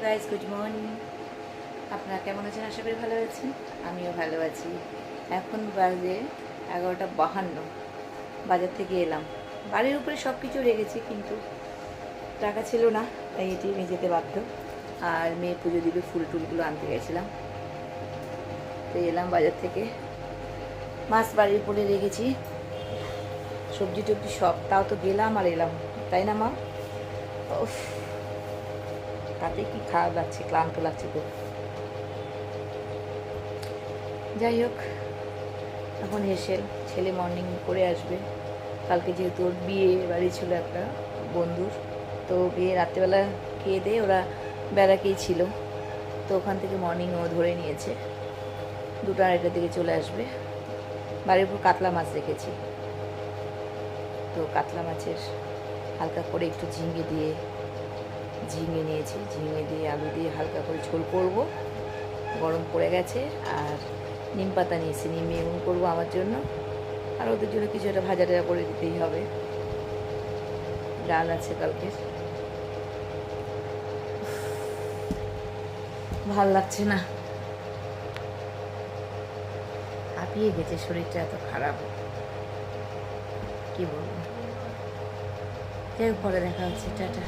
Guys, good morning. আপনারা কেমন আছেন? আশা করি ভালো আছেন। আমিও ভালো আছি। এখন বাজে 11:52। বাজার থেকে এলাম। বাড়ির উপরে সব কিছু রেখেছি, কিন্তু টাকা ছিল না, তাই এটিএমে যেতে বাধ্য। আর মেয়ে পুজো দিবে, ফুল টুলগুলো আনতে গেছিলাম, তো এলাম বাজার থেকে। মাছ বাড়ির উপরে রেখেছি, সবজি টবজি সব। তাও তো গেলাম আর এলাম, তাই না মা? উফ, তাতে কি খারাপ লাগছে, ক্লান্ত লাগছে খুব। যাই হোক, এখন হেসেল ছেলে মর্নিং করে আসবে। কালকে যেহেতু ওর বিয়ে বাড়ি ছিল একটা বন্ধুর, তো বিয়ে রাত্রেবেলা খেয়ে দিয়ে ওরা বেড়াকেই ছিল, তো ওখান থেকে মর্নিং ও ধরে নিয়েছে। 2টা-2:30টার দিকে চলে আসবে। বাড়ির উপর কাতলা মাছ রেখেছি, তো কাতলা মাছের হালকা করে একটু ঝিঙে নিয়েছি, ঝিঙে দিয়ে আলু দিয়ে হালকা করে ঝোল করব। গরম পড়ে গেছে। আর নিম পাতা নিয়েছি, নিম বেগুন করবো আমার জন্য, আর ওদের জন্য কিছু একটা ভাজা টাজা করে দিতেই হবে। ডাল আছে কালকের। ভাল লাগছে না, হাঁপিয়ে গেছে, শরীরটা এত খারাপ, কি বলবো। যাই হোক, পরে দেখা হচ্ছে, টাটা।